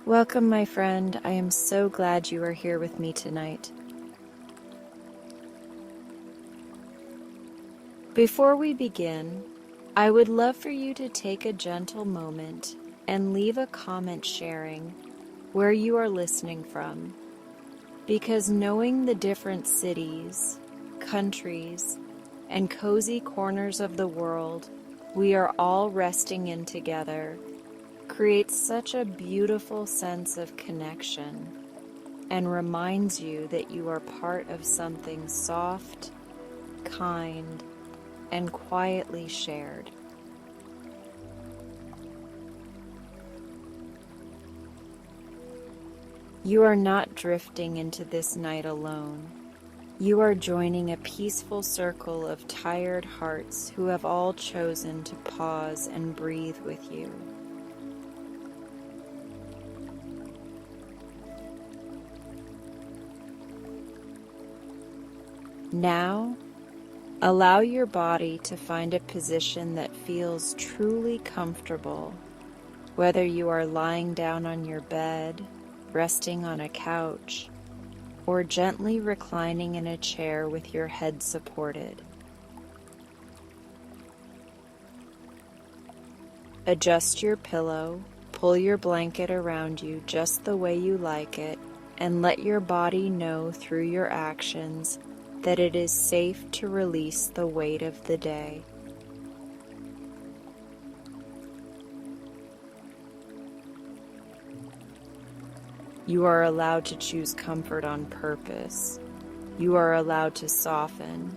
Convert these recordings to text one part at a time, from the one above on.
Welcome, my friend. I am so glad you are here with me tonight. Before we begin, I would love for you to take a gentle moment and leave a comment sharing where you are listening from, because knowing the different cities, countries, and cozy corners of the world we are all resting in together creates such a beautiful sense of connection and reminds you that you are part of something soft, kind, and quietly shared. You are not drifting into this night alone. You are joining a peaceful circle of tired hearts who have all chosen to pause and breathe with you. Now, allow your body to find a position that feels truly comfortable, whether you are lying down on your bed, resting on a couch, or gently reclining in a chair with your head supported. Adjust your pillow, pull your blanket around you just the way you like it, and let your body know through your actions that it is safe to release the weight of the day. You are allowed to choose comfort on purpose. You are allowed to soften,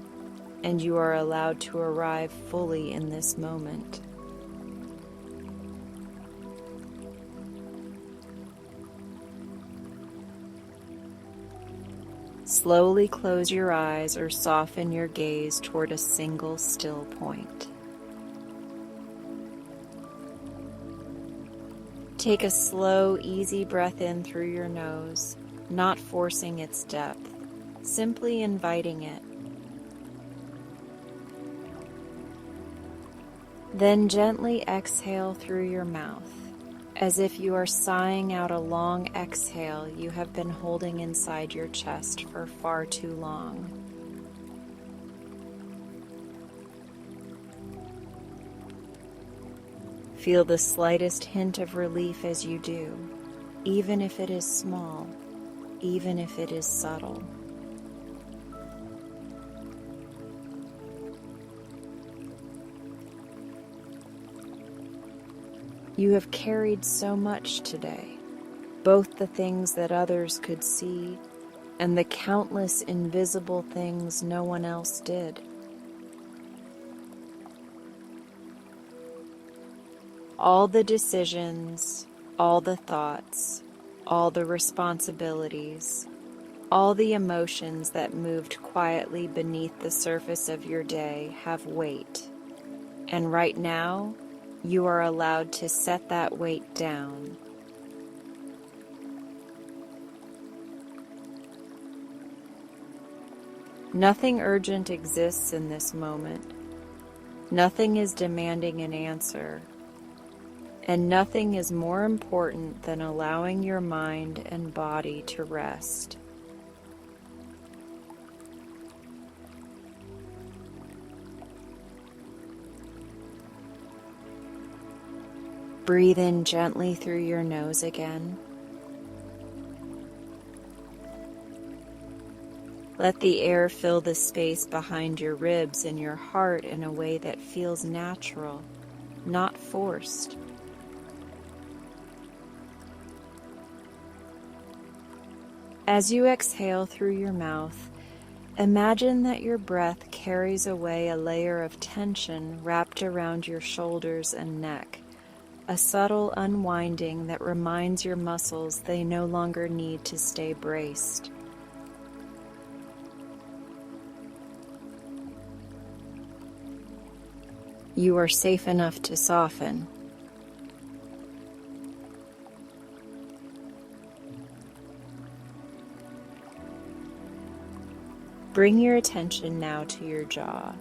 and you are allowed to arrive fully in this moment. Slowly close your eyes or soften your gaze toward a single still point. Take a slow, easy breath in through your nose, not forcing its depth, simply inviting it. Then gently exhale through your mouth, as if you are sighing out a long exhale you have been holding inside your chest for far too long. Feel the slightest hint of relief as you do, even if it is small, even if it is subtle. You have carried so much today, both the things that others could see and the countless invisible things no one else did. All the decisions, all the thoughts, all the responsibilities, all the emotions that moved quietly beneath the surface of your day have weight. And right now, you are allowed to set that weight down. Nothing urgent exists in this moment. Nothing is demanding an answer. And nothing is more important than allowing your mind and body to rest. Breathe in gently through your nose again. Let the air fill the space behind your ribs and your heart in a way that feels natural, not forced. As you exhale through your mouth, imagine that your breath carries away a layer of tension wrapped around your shoulders and neck, a subtle unwinding that reminds your muscles they no longer need to stay braced. You are safe enough to soften. Bring your attention now to your jaw.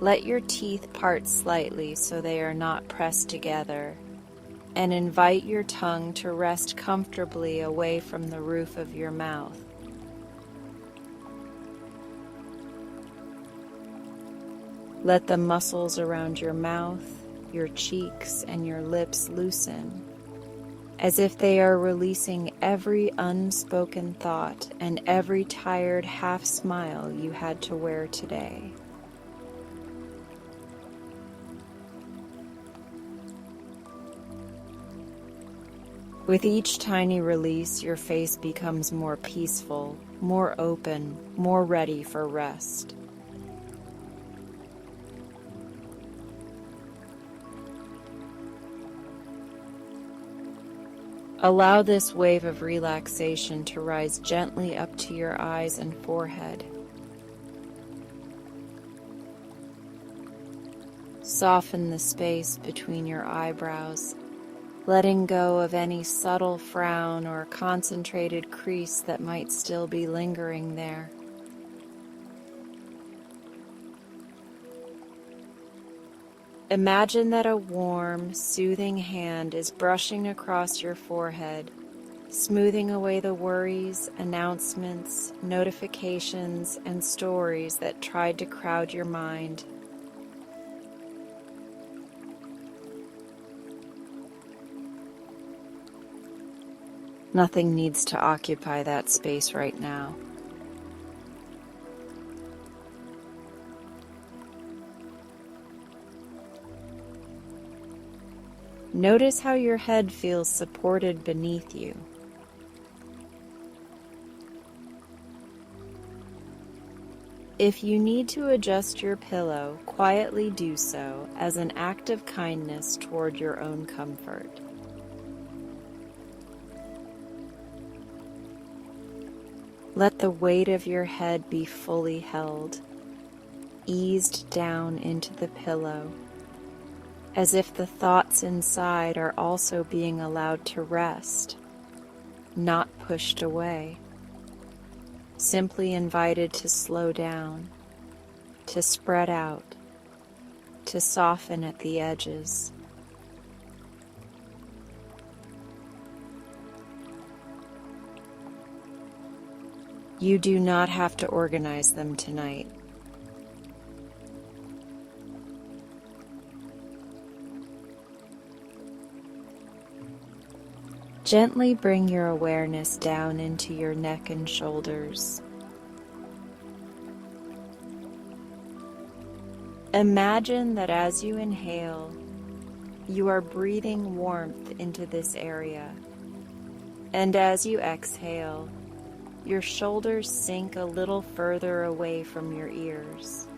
Let your teeth part slightly so they are not pressed together, and invite your tongue to rest comfortably away from the roof of your mouth. Let the muscles around your mouth, your cheeks, and your lips loosen, as if they are releasing every unspoken thought and every tired half smile you had to wear today. With each tiny release, your face becomes more peaceful, more open, more ready for rest. Allow this wave of relaxation to rise gently up to your eyes and forehead. Soften the space between your eyebrows, letting go of any subtle frown or concentrated crease that might still be lingering there. Imagine that a warm, soothing hand is brushing across your forehead, smoothing away the worries, announcements, notifications, and stories that tried to crowd your mind. Nothing needs to occupy that space right now. Notice how your head feels supported beneath you. If you need to adjust your pillow, quietly do so as an act of kindness toward your own comfort. Let the weight of your head be fully held, eased down into the pillow, as if the thoughts inside are also being allowed to rest, not pushed away, simply invited to slow down, to spread out, to soften at the edges. You do not have to organize them tonight. Gently bring your awareness down into your neck and shoulders. Imagine that as you inhale, you are breathing warmth into this area, and as you exhale, your shoulders sink a little further away from your ears.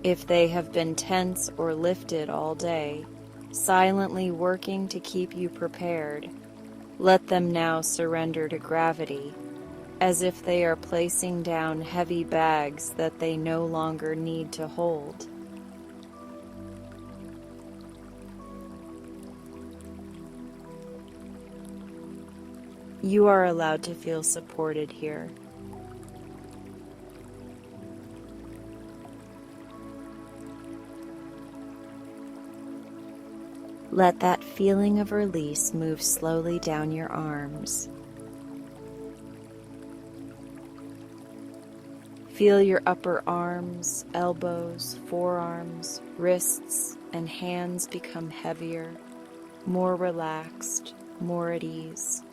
If they have been tense or lifted all day, silently working to keep you prepared, let them now surrender to gravity, as if they are placing down heavy bags that they no longer need to hold. You are allowed to feel supported here. Let that feeling of release move slowly down your arms. Feel your upper arms, elbows, forearms, wrists, and hands become heavier, more relaxed, more at ease.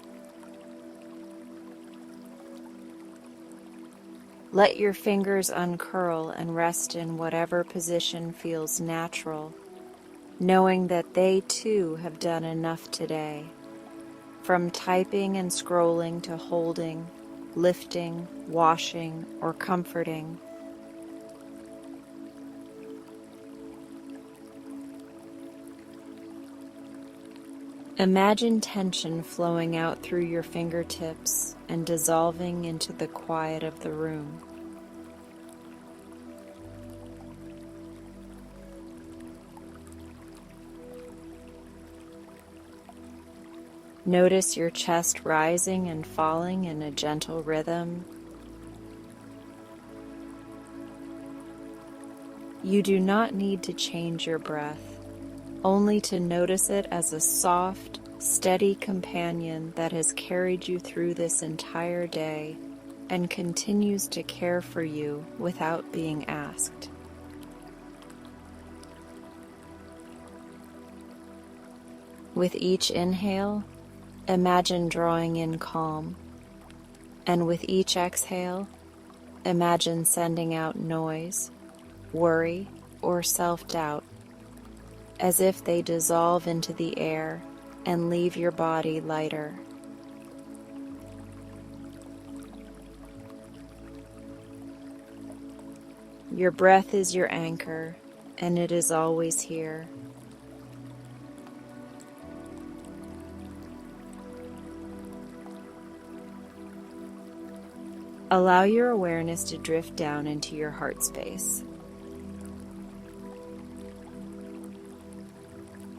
Let your fingers uncurl and rest in whatever position feels natural, knowing that they too have done enough today, from typing and scrolling to holding, lifting, washing, or comforting. Imagine tension flowing out through your fingertips and dissolving into the quiet of the room. Notice your chest rising and falling in a gentle rhythm, You do not need to change your breath, only to notice it as a soft, steady companion that has carried you through this entire day and continues to care for you without being asked. With each inhale, imagine drawing in calm, and with each exhale, imagine sending out noise, worry, or self-doubt, as if they dissolve into the air and leave your body lighter. Your breath is your anchor, and it is always here. Allow your awareness to drift down into your heart space.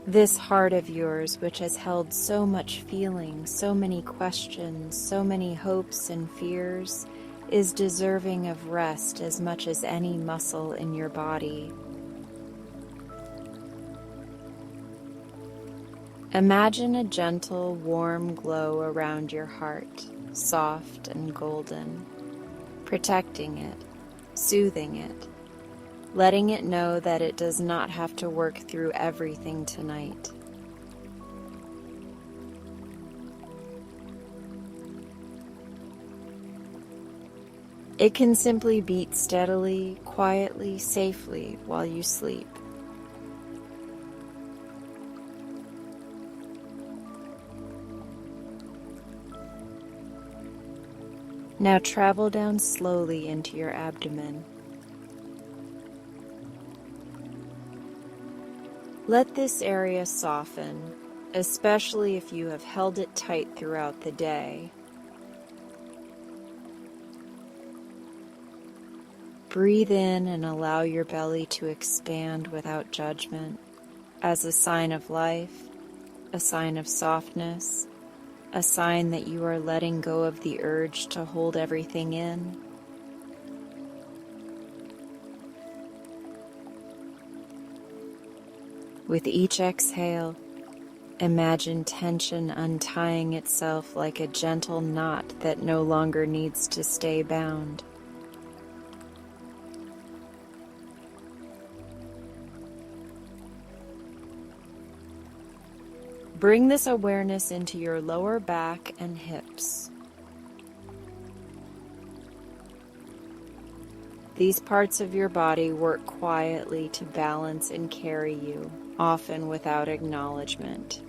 This heart of yours, which has held so much feeling, so many questions, so many hopes and fears, is deserving of rest as much as any muscle in your body. Imagine a gentle, warm glow around your heart, soft and golden, protecting it, soothing it, letting it know that it does not have to work through everything tonight. It can simply beat steadily, quietly, safely while you sleep. Now travel down slowly into your abdomen. Let this area soften, especially if you have held it tight throughout the day. Breathe in and allow your belly to expand without judgment, as a sign of life, a sign of softness, a sign that you are letting go of the urge to hold everything in. With each exhale, imagine tension untying itself like a gentle knot that no longer needs to stay bound. Bring this awareness into your lower back and hips. These parts of your body work quietly to balance and carry you, often without acknowledgement.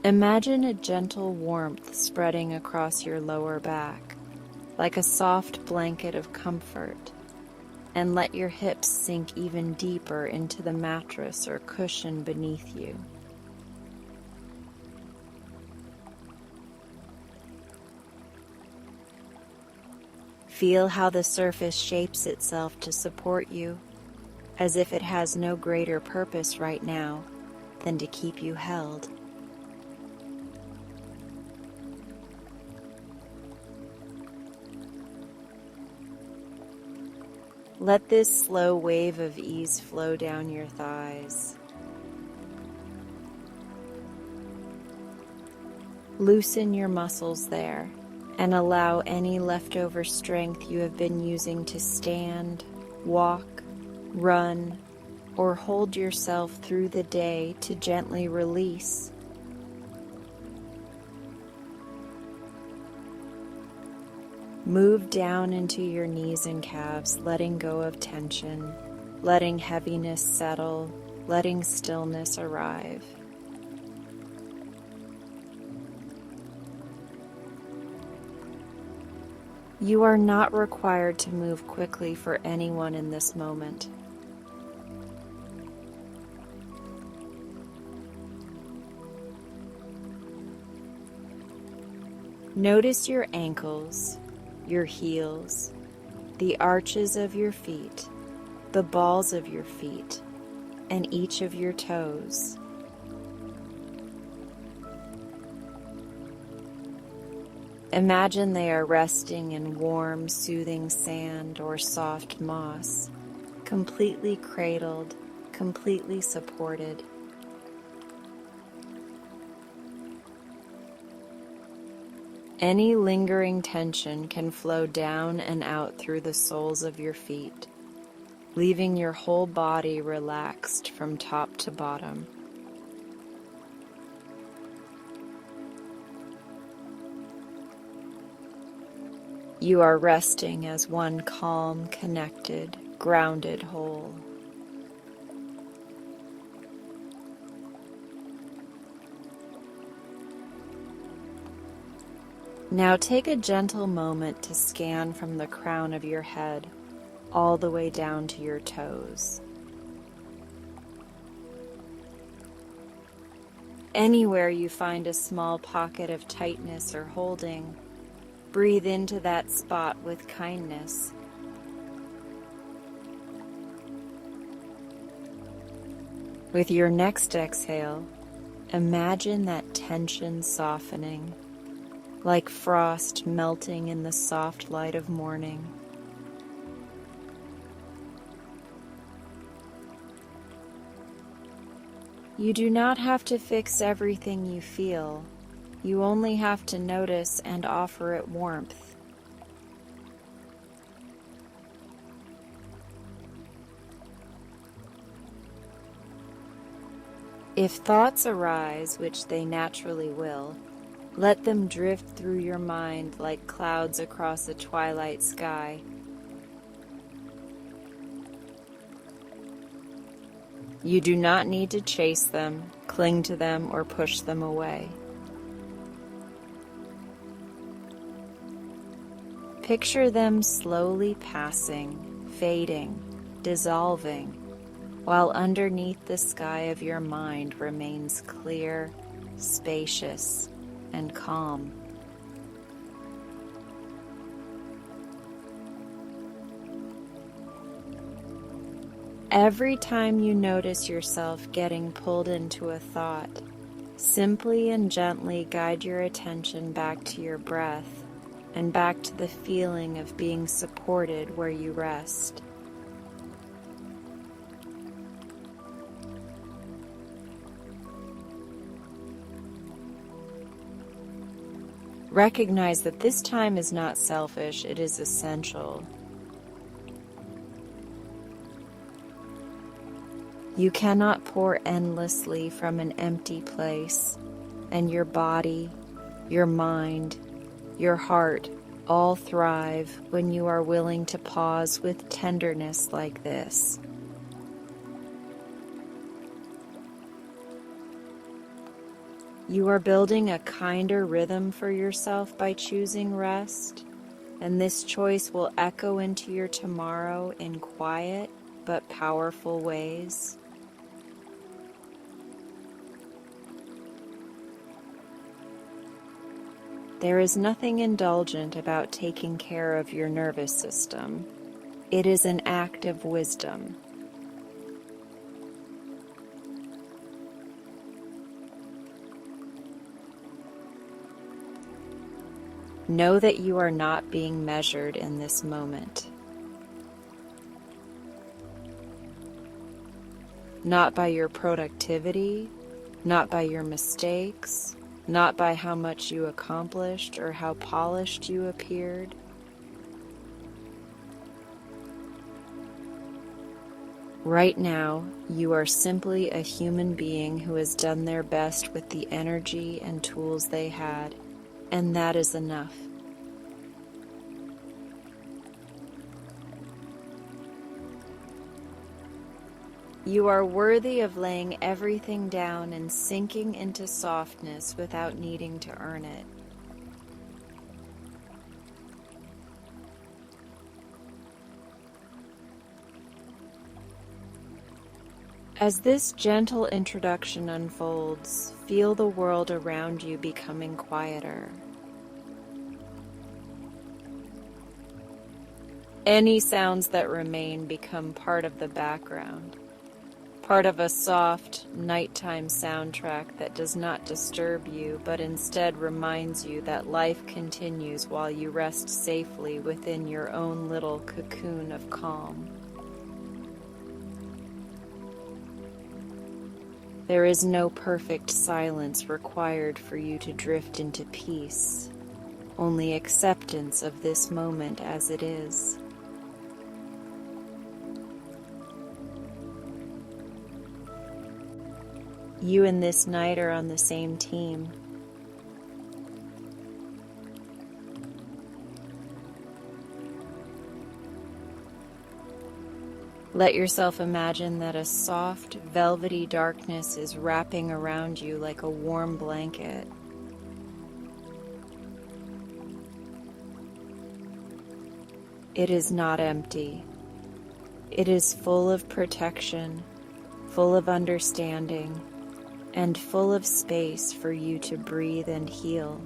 Imagine a gentle warmth spreading across your lower back, like a soft blanket of comfort, and let your hips sink even deeper into the mattress or cushion beneath you. Feel how the surface shapes itself to support you, as if it has no greater purpose right now than to keep you held. Let this slow wave of ease flow down your thighs. Loosen your muscles there and allow any leftover strength you have been using to stand, walk, run, or hold yourself through the day to gently release. Move down into your knees and calves, letting go of tension, letting heaviness settle, letting stillness arrive. You are not required to move quickly for anyone in this moment. Notice your ankles, your heels, the arches of your feet, the balls of your feet, and each of your toes. Imagine they are resting in warm, soothing sand or soft moss, completely cradled, completely supported. Any lingering tension can flow down and out through the soles of your feet, leaving your whole body relaxed from top to bottom. You are resting as one calm, connected, grounded whole. Now take a gentle moment to scan from the crown of your head all the way down to your toes. Anywhere you find a small pocket of tightness or holding, breathe into that spot with kindness. With your next exhale, imagine that tension softening, like frost melting in the soft light of morning. You do not have to fix everything you feel. You only have to notice and offer it warmth. If thoughts arise, which they naturally will, let them drift through your mind like clouds across a twilight sky. You do not need to chase them, cling to them, or push them away. Picture them slowly passing, fading, dissolving, while underneath the sky of your mind remains clear, spacious, and calm. Every time you notice yourself getting pulled into a thought, simply and gently guide your attention back to your breath and back to the feeling of being supported where you rest. Recognize that this time is not selfish, it is essential. You cannot pour endlessly from an empty place, and your body, your mind, your heart all thrive when you are willing to pause with tenderness like this. You are building a kinder rhythm for yourself by choosing rest, and this choice will echo into your tomorrow in quiet but powerful ways. There is nothing indulgent about taking care of your nervous system. It is an act of wisdom. Know that you are not being measured in this moment. Not by your productivity, not by your mistakes, not by how much you accomplished or how polished you appeared. Right now, you are simply a human being who has done their best with the energy and tools they had, and that is enough. You are worthy of laying everything down and sinking into softness without needing to earn it. As this gentle introduction unfolds, feel the world around you becoming quieter. Any sounds that remain become part of the background. part of a soft, nighttime soundtrack that does not disturb you, but instead reminds you that life continues while you rest safely within your own little cocoon of calm. There is no perfect silence required for you to drift into peace, only acceptance of this moment as it is. You and this night are on the same team. Let yourself imagine that a soft, velvety darkness is wrapping around you like a warm blanket. It is not empty. It is full of protection, full of understanding, and full of space for you to breathe and heal.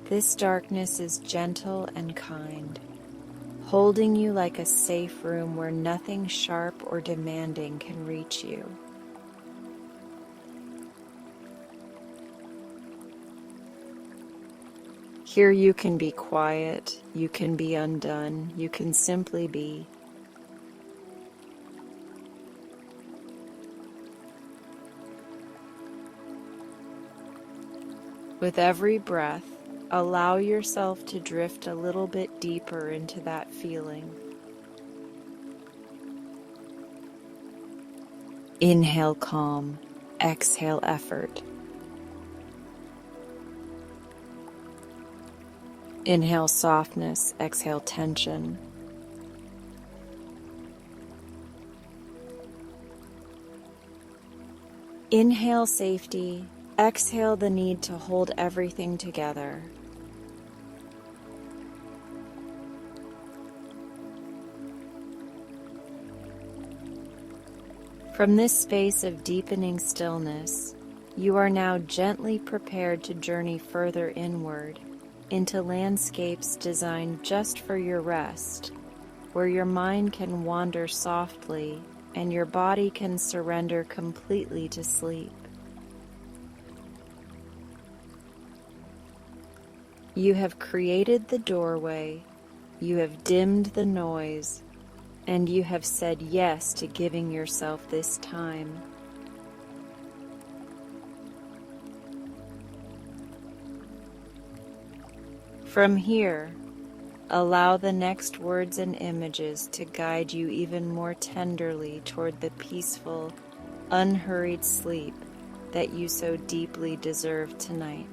This darkness is gentle and kind, holding you like a safe room where nothing sharp or demanding can reach you. Here you can be quiet, you can be undone, you can simply be. With every breath, allow yourself to drift a little bit deeper into that feeling. Inhale calm, exhale effort. Inhale softness, exhale tension. Inhale safety, exhale the need to hold everything together. From this space of deepening stillness, you are now gently prepared to journey further inward into landscapes designed just for your rest, where your mind can wander softly and your body can surrender completely to sleep. You have created the doorway, you have dimmed the noise, and you have said yes to giving yourself this time. From here, allow the next words and images to guide you even more tenderly toward the peaceful, unhurried sleep that you so deeply deserve tonight.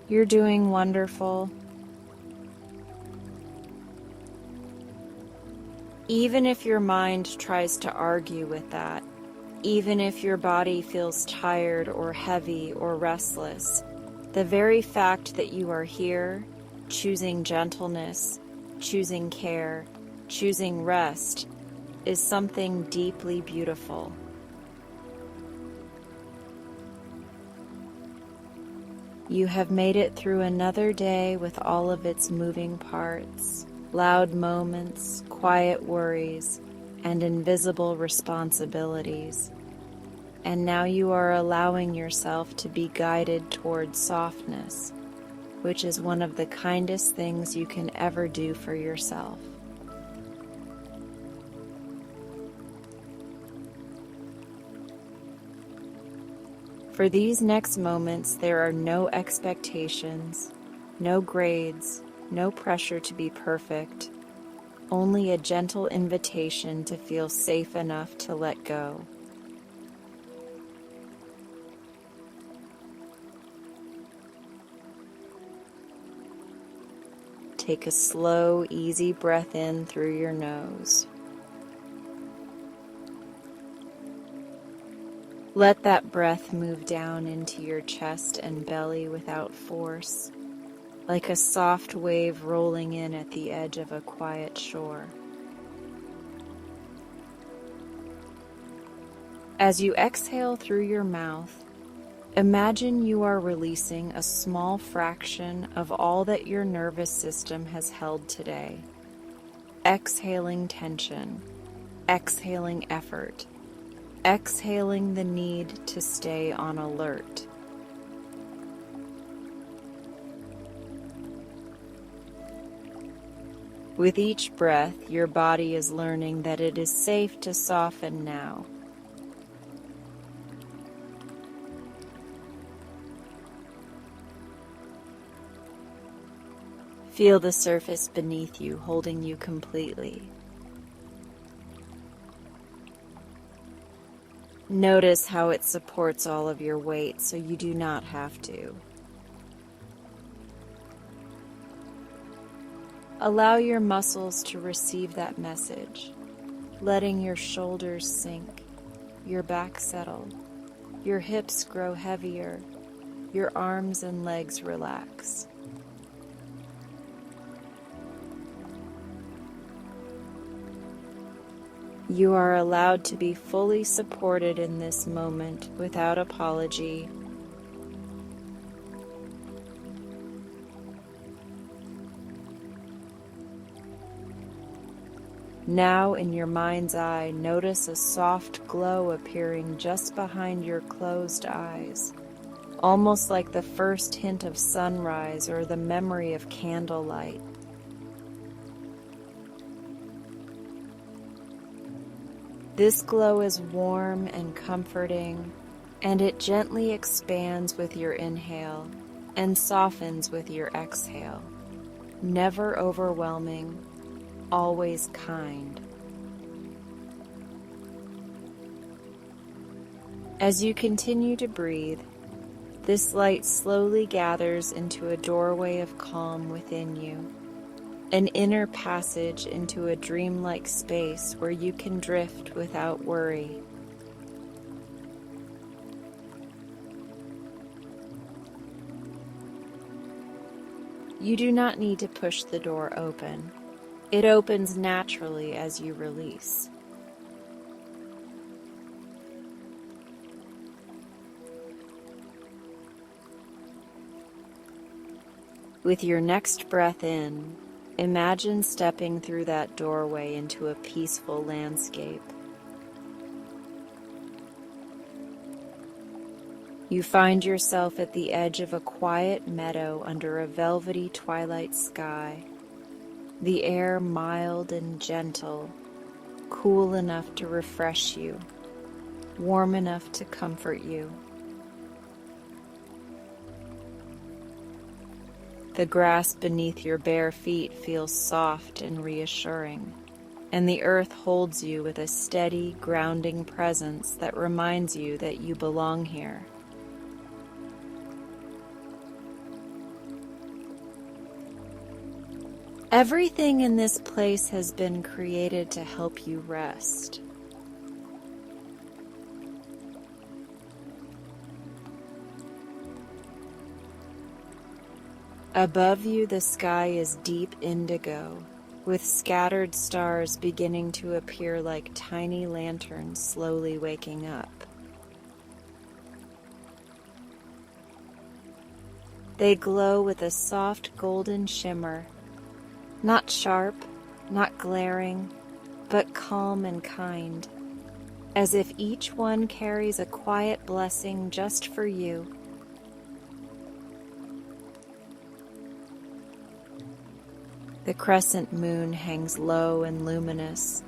You're doing wonderful. Even if your mind tries to argue with that, even if your body feels tired or heavy or restless, the very fact that you are here, choosing gentleness, choosing care, choosing rest, is something deeply beautiful. You have made it through another day with all of its moving parts, loud moments, quiet worries, and invisible responsibilities. And now you are allowing yourself to be guided towards softness, which is one of the kindest things you can ever do for yourself. For these next moments, there are no expectations, no grades, no pressure to be perfect, only a gentle invitation to feel safe enough to let go. Take a slow, easy breath in through your nose. Let that breath move down into your chest and belly without force, like a soft wave rolling in at the edge of a quiet shore. As you exhale through your mouth, Imagine you are releasing a small fraction of all that your nervous system has held today. Exhaling tension, exhaling effort, exhaling the need to stay on alert. With each breath, your body is learning that it is safe to soften now. Feel the surface beneath you holding you completely. Notice how it supports all of your weight so you do not have to. Allow your muscles to receive that message, letting your shoulders sink, your back settle, your hips grow heavier, your arms and legs relax. You are allowed to be fully supported in this moment without apology. Now, in your mind's eye, notice a soft glow appearing just behind your closed eyes, almost like the first hint of sunrise or the memory of candlelight. This glow is warm and comforting, and it gently expands with your inhale and softens with your exhale. Never overwhelming, always kind. As you continue to breathe, this light slowly gathers into a doorway of calm within you, an inner passage into a dreamlike space where you can drift without worry. You do not need to push the door open. It opens naturally as you release. With your next breath in, imagine stepping through that doorway into a peaceful landscape. You find yourself at the edge of a quiet meadow under a velvety twilight sky. The air mild and gentle, cool enough to refresh you, warm enough to comfort you. The grass beneath your bare feet feels soft and reassuring, and the earth holds you with a steady, grounding presence that reminds you that you belong here. Everything in this place has been created to help you rest. Above you, the sky is deep indigo, with scattered stars beginning to appear like tiny lanterns slowly waking up. They glow with a soft golden shimmer, not sharp, not glaring, but calm and kind, as if each one carries a quiet blessing just for you. The crescent moon hangs low and luminous,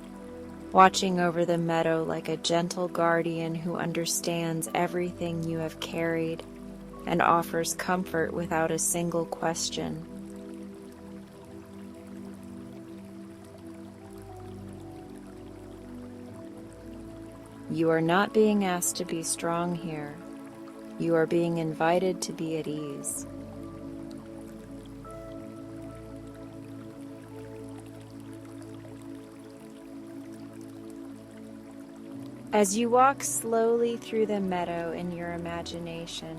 watching over the meadow like a gentle guardian who understands everything you have carried and offers comfort without a single question. You are not being asked to be strong here. You are being invited to be at ease. As you walk slowly through the meadow in your imagination,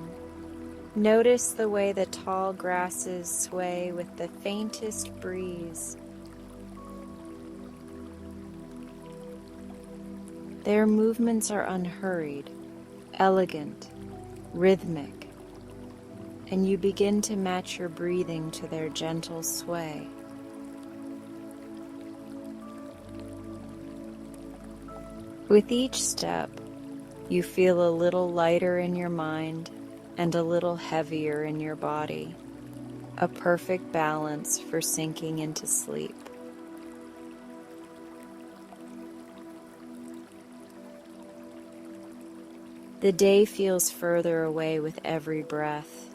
notice the way the tall grasses sway with the faintest breeze. Their movements are unhurried, elegant, rhythmic, and you begin to match your breathing to their gentle sway. With each step, you feel a little lighter in your mind and a little heavier in your body, a perfect balance for sinking into sleep. The day feels further away with every breath.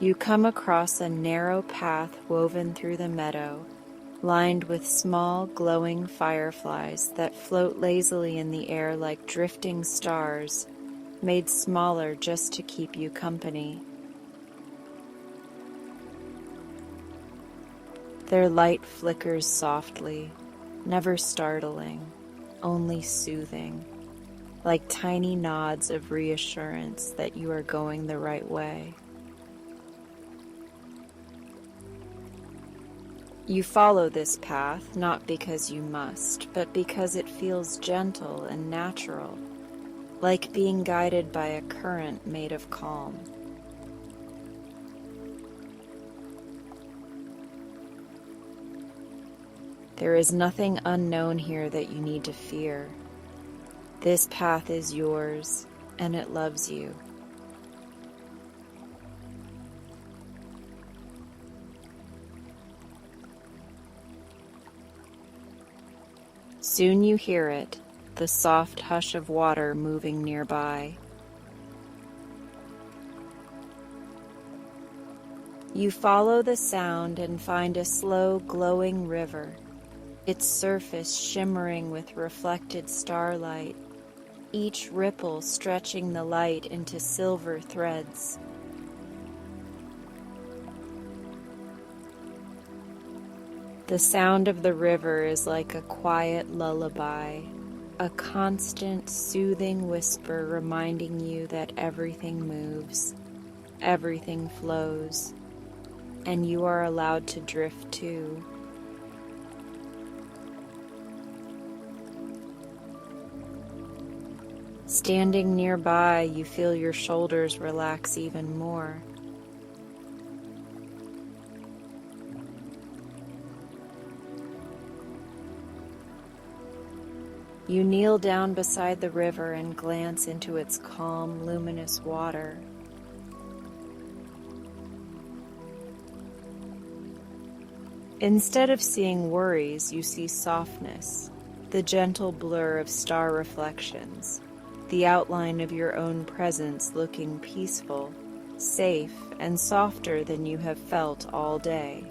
You come across a narrow path woven through the meadow, lined with small glowing fireflies that float lazily in the air like drifting stars, made smaller just to keep you company. Their light flickers softly, never startling, only soothing, like tiny nods of reassurance that you are going the right way. You follow this path not because you must, but because it feels gentle and natural, like being guided by a current made of calm. There is nothing unknown here that you need to fear. This path is yours, and it loves you. Soon you hear it, the soft hush of water moving nearby. You follow the sound and find a slow, glowing river, its surface shimmering with reflected starlight, each ripple stretching the light into silver threads. The sound of the river is like a quiet lullaby, a constant, soothing whisper reminding you that everything moves, everything flows, and you are allowed to drift too. Standing nearby, you feel your shoulders relax even more. You kneel down beside the river and glance into its calm, luminous water. Instead of seeing worries, you see softness, the gentle blur of star reflections, the outline of your own presence looking peaceful, safe, and softer than you have felt all day.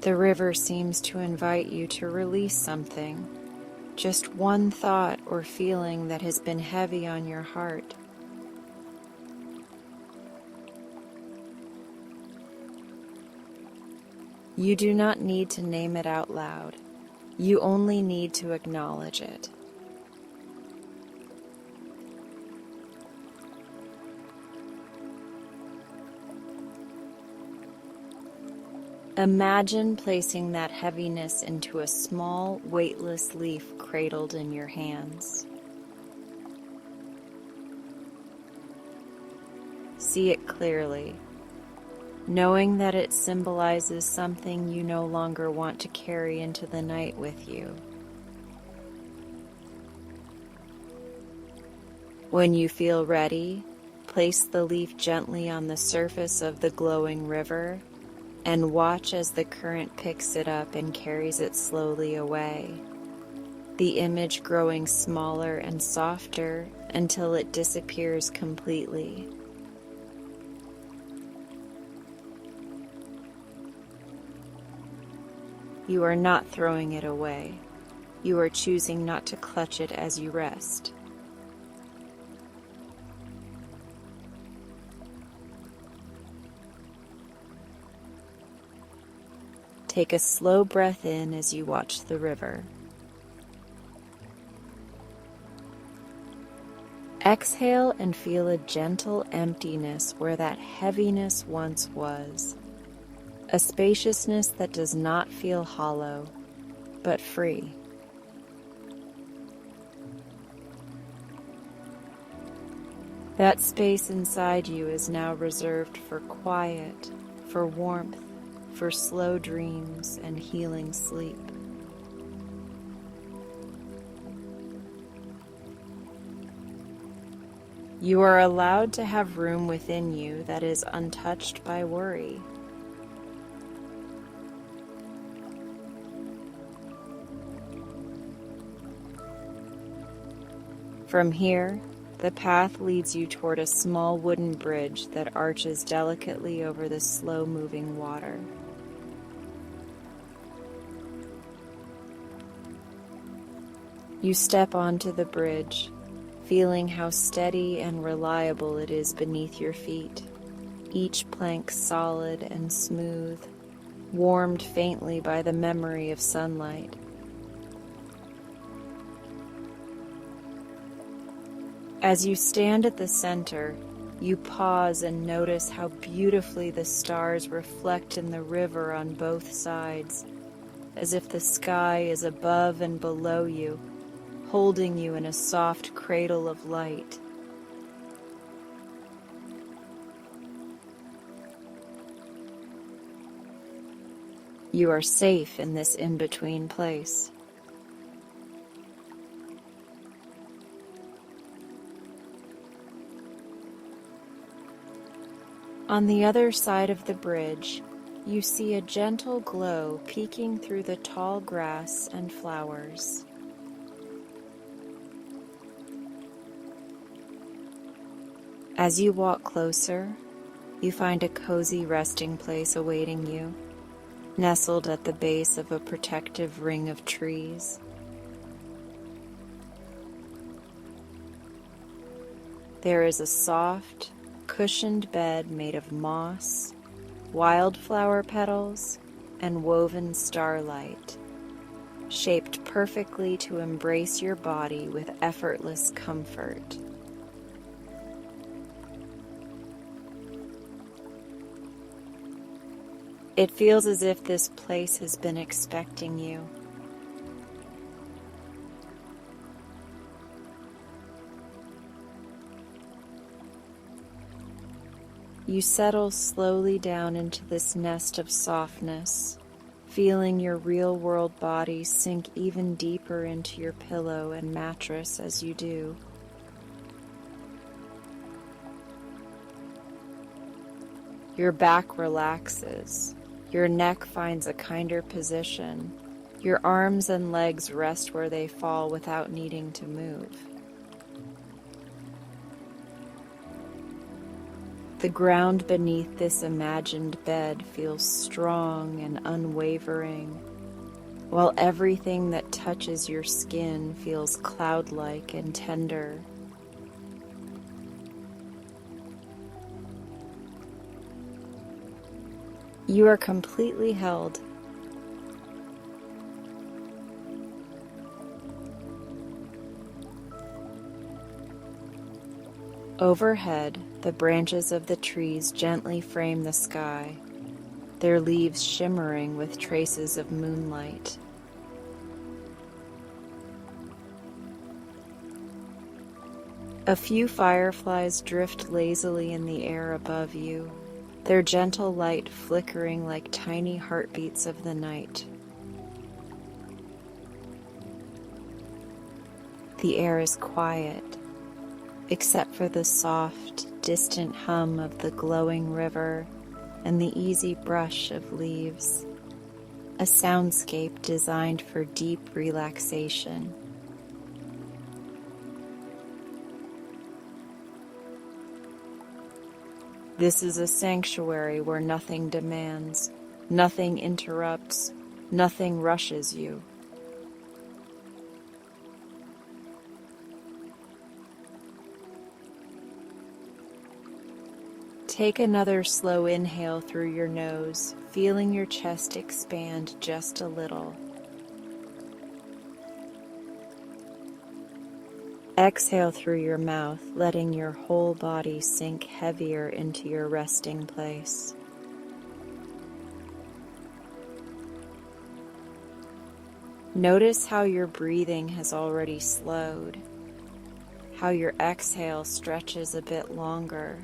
The river seems to invite you to release something, just one thought or feeling that has been heavy on your heart. You do not need to name it out loud. You only need to acknowledge it. Imagine placing that heaviness into a small, weightless leaf cradled in your hands. See it clearly, knowing that it symbolizes something you no longer want to carry into the night with you. When you feel ready, place the leaf gently on the surface of the glowing river and watch as the current picks it up and carries it slowly away, the image growing smaller and softer until it disappears completely. You are not throwing it away. You are choosing not to clutch it as you rest. Take a slow breath in as you watch the river. Exhale and feel a gentle emptiness where that heaviness once was. a spaciousness that does not feel hollow, but free. That space inside you is now reserved for quiet, for warmth, for slow dreams and healing sleep. You are allowed to have room within you that is untouched by worry. From here, the path leads you toward a small wooden bridge that arches delicately over the slow-moving water. You step onto the bridge, feeling how steady and reliable it is beneath your feet, each plank solid and smooth, warmed faintly by the memory of sunlight. As you stand at the center, you pause and notice how beautifully the stars reflect in the river on both sides, as if the sky is above and below you, holding you in a soft cradle of light. You are safe in this in-between place. On the other side of the bridge, you see a gentle glow peeking through the tall grass and flowers. As you walk closer, you find a cozy resting place awaiting you, nestled at the base of a protective ring of trees. There is a soft, cushioned bed made of moss, wildflower petals, and woven starlight, shaped perfectly to embrace your body with effortless comfort. It feels as if this place has been expecting you. You settle slowly down into this nest of softness, feeling your real-world body sink even deeper into your pillow and mattress as you do. Your back relaxes, your neck finds a kinder position, your arms and legs rest where they fall without needing to move. The ground beneath this imagined bed feels strong and unwavering, while everything that touches your skin feels cloud-like and tender. You are completely held. Overhead, the branches of the trees gently frame the sky, their leaves shimmering with traces of moonlight. A few fireflies drift lazily in the air above you, their gentle light flickering like tiny heartbeats of the night. The air is quiet, except for the soft, distant hum of the glowing river and the easy brush of leaves, a soundscape designed for deep relaxation. This is a sanctuary where nothing demands, nothing interrupts, nothing rushes you. Take another slow inhale through your nose, feeling your chest expand just a little. Exhale through your mouth, letting your whole body sink heavier into your resting place. Notice how your breathing has already slowed, how your exhale stretches a bit longer,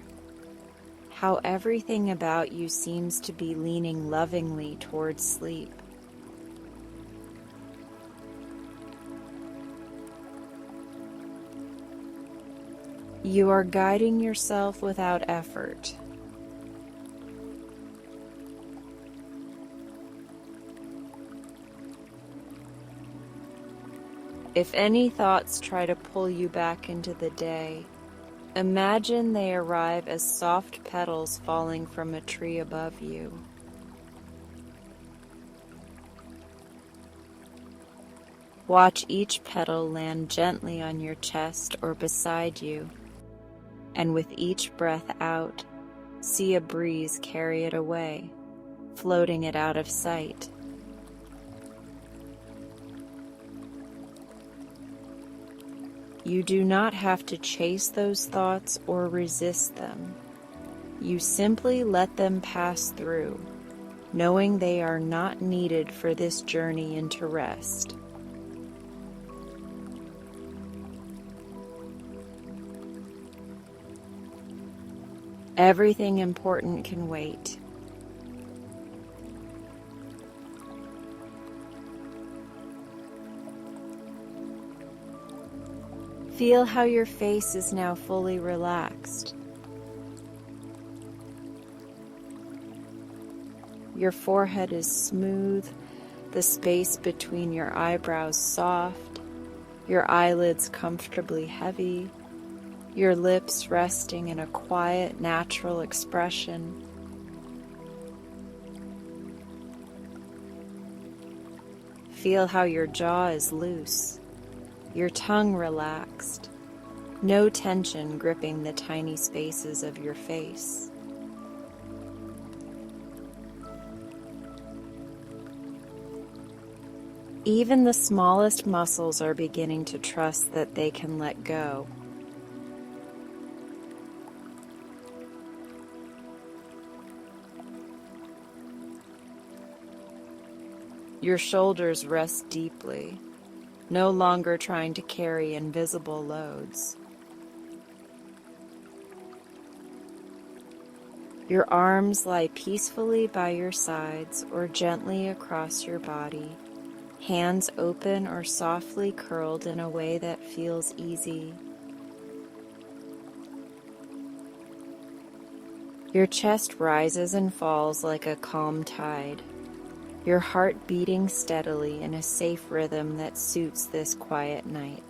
how everything about you seems to be leaning lovingly towards sleep. You are guiding yourself without effort. If any thoughts try to pull you back into the day, imagine they arrive as soft petals falling from a tree above you. Watch each petal land gently on your chest or beside you, and with each breath out, see a breeze carry it away, floating it out of sight. You do not have to chase those thoughts or resist them. You simply let them pass through, knowing they are not needed for this journey into rest. Everything important can wait. Feel how your face is now fully relaxed. Your forehead is smooth, the space between your eyebrows soft, your eyelids comfortably heavy, your lips resting in a quiet, natural expression. Feel how your jaw is loose, your tongue relaxed, no tension gripping the tiny spaces of your face. Even the smallest muscles are beginning to trust that they can let go. Your shoulders rest deeply, no longer trying to carry invisible loads. Your arms lie peacefully by your sides or gently across your body, hands open or softly curled in a way that feels easy. Your chest rises and falls like a calm tide, your heart beating steadily in a safe rhythm that suits this quiet night.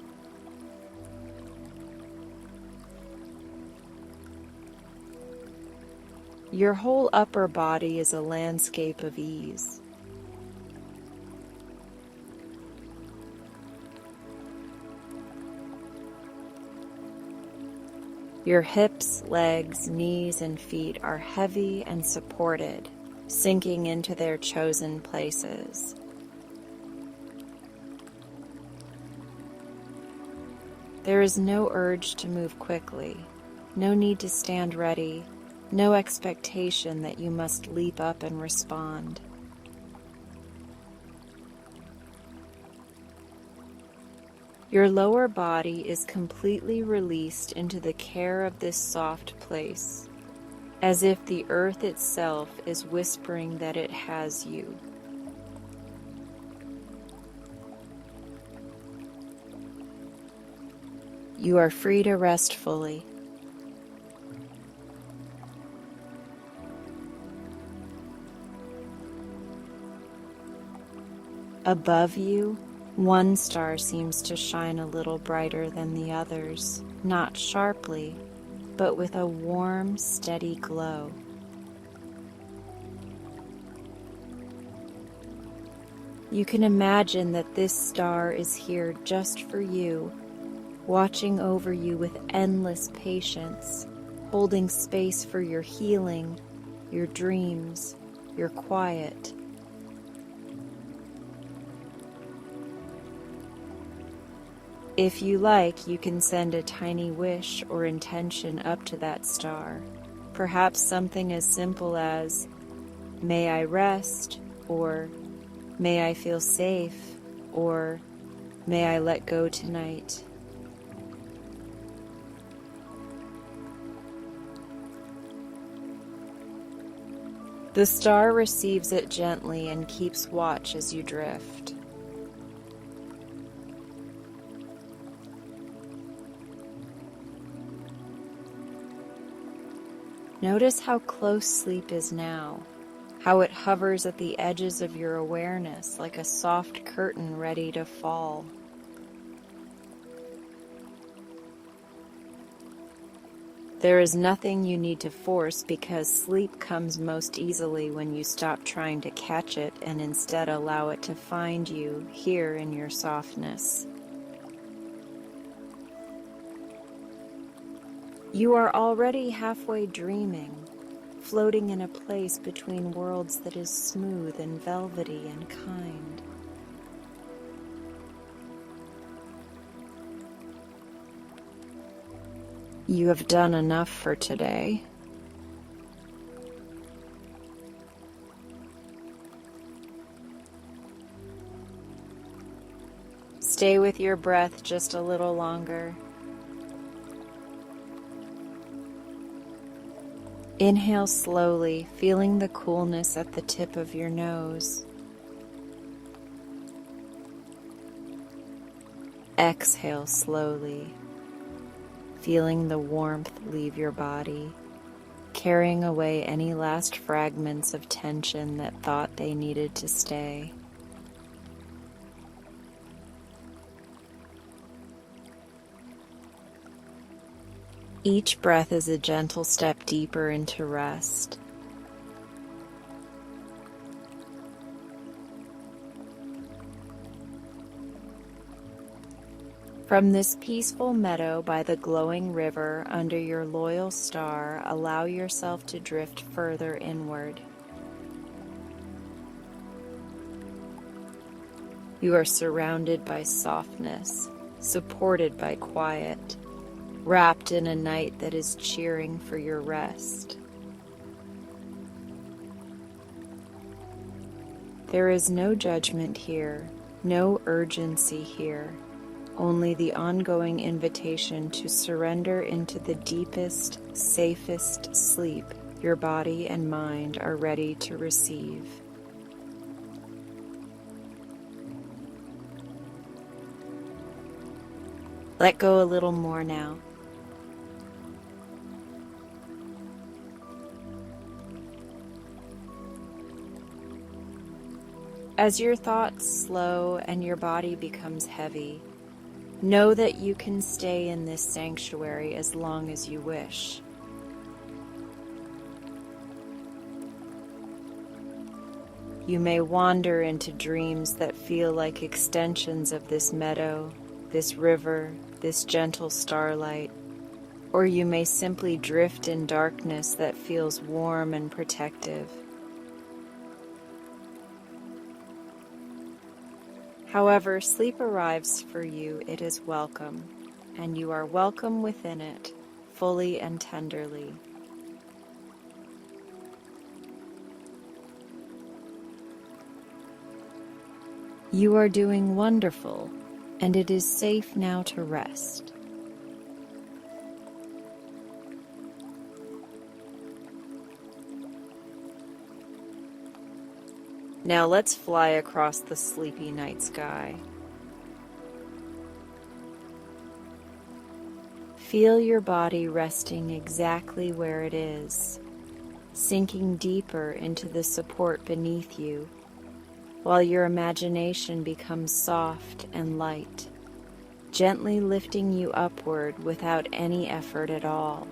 Your whole upper body is a landscape of ease. Your hips, legs, knees, and feet are heavy and supported, sinking into their chosen places. There is no urge to move quickly, no need to stand ready, no expectation that you must leap up and respond. Your lower body is completely released into the care of this soft place, as if the earth itself is whispering that it has you. You are free to rest fully. Above you, one star seems to shine a little brighter than the others, not sharply, but with a warm, steady glow. You can imagine that this star is here just for you, watching over you with endless patience, holding space for your healing, your dreams, your quiet. If you like, you can send a tiny wish or intention up to that star. Perhaps something as simple as, "May I rest," or "May I feel safe," or may I let go tonight? The star receives it gently and keeps watch as you drift. Notice how close sleep is now, how it hovers at the edges of your awareness like a soft curtain ready to fall. There is nothing you need to force because sleep comes most easily when you stop trying to catch it and instead allow it to find you here in your softness. You are already halfway dreaming, floating in a place between worlds that is smooth and velvety and kind. You have done enough for today. Stay with your breath just a little longer. Inhale slowly, feeling the coolness at the tip of your nose. Exhale slowly, feeling the warmth leave your body, carrying away any last fragments of tension that thought they needed to stay. Each breath is a gentle step deeper into rest. From this peaceful meadow by the glowing river under your loyal star, allow yourself to drift further inward. You are surrounded by softness, supported by quiet, wrapped in a night that is cheering for your rest. There is no judgment here, no urgency here, only the ongoing invitation to surrender into the deepest, safest sleep your body and mind are ready to receive. Let go a little more now. As your thoughts slow and your body becomes heavy, know that you can stay in this sanctuary as long as you wish. You may wander into dreams that feel like extensions of this meadow, this river, this gentle starlight, or you may simply drift in darkness that feels warm and protective. However sleep arrives for you, it is welcome, and you are welcome within it, fully and tenderly. You are doing wonderful, and it is safe now to rest. Now let's fly across the sleepy night sky. Feel your body resting exactly where it is, sinking deeper into the support beneath you, while your imagination becomes soft and light, gently lifting you upward without any effort at all.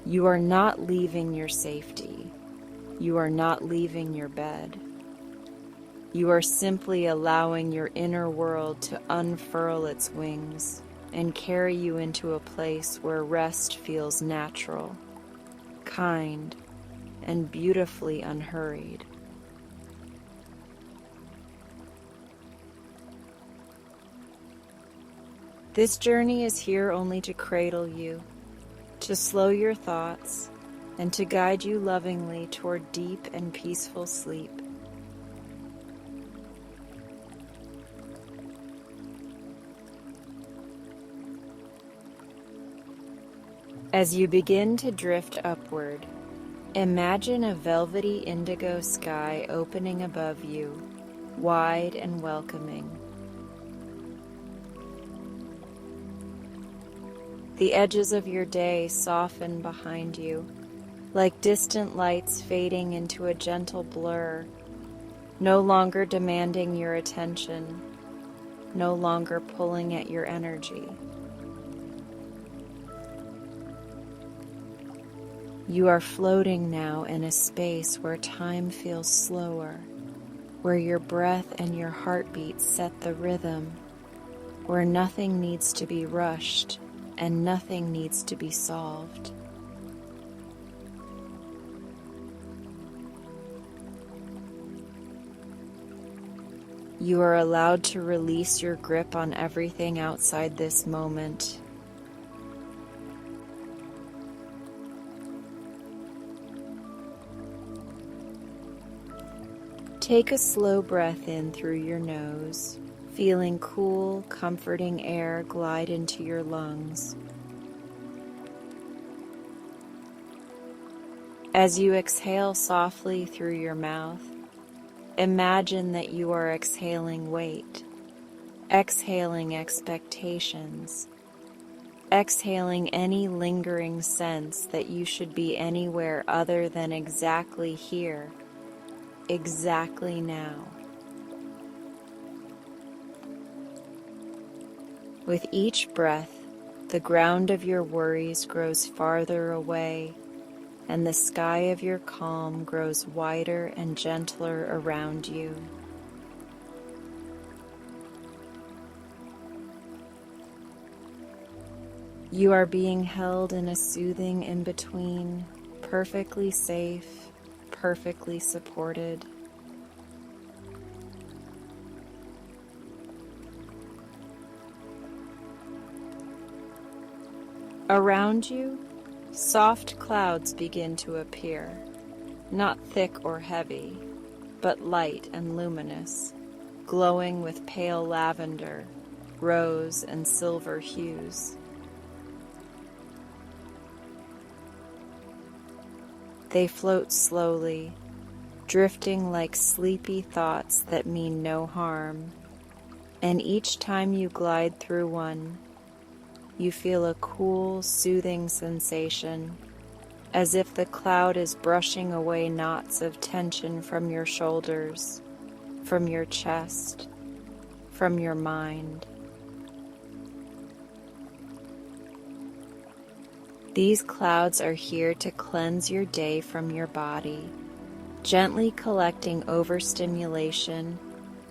You are not leaving your safety. You are not leaving your bed. You are simply allowing your inner world to unfurl its wings and carry you into a place where rest feels natural, kind, and beautifully unhurried. This journey is here only to cradle you, to slow your thoughts, and to guide you lovingly toward deep and peaceful sleep. As you begin to drift upward, imagine a velvety indigo sky opening above you, wide and welcoming. The edges of your day soften behind you, like distant lights fading into a gentle blur, no longer demanding your attention, no longer pulling at your energy. You are floating now in a space where time feels slower, where your breath and your heartbeat set the rhythm, where nothing needs to be rushed and nothing needs to be solved. You are allowed to release your grip on everything outside this moment. Take a slow breath in through your nose, feeling cool, comforting air glide into your lungs. As you exhale softly through your mouth, imagine that you are exhaling weight, exhaling expectations, exhaling any lingering sense that you should be anywhere other than exactly here, exactly now. With each breath, the ground of your worries grows farther away, and the sky of your calm grows wider and gentler around you. You are being held in a soothing in-between, perfectly safe, perfectly supported. Around you, soft clouds begin to appear, not thick or heavy, but light and luminous, glowing with pale lavender, rose, and silver hues. They float slowly, drifting like sleepy thoughts that mean no harm, and each time you glide through one, you feel a cool, soothing sensation, as if the cloud is brushing away knots of tension from your shoulders, from your chest, from your mind. These clouds are here to cleanse your day from your body, gently collecting overstimulation,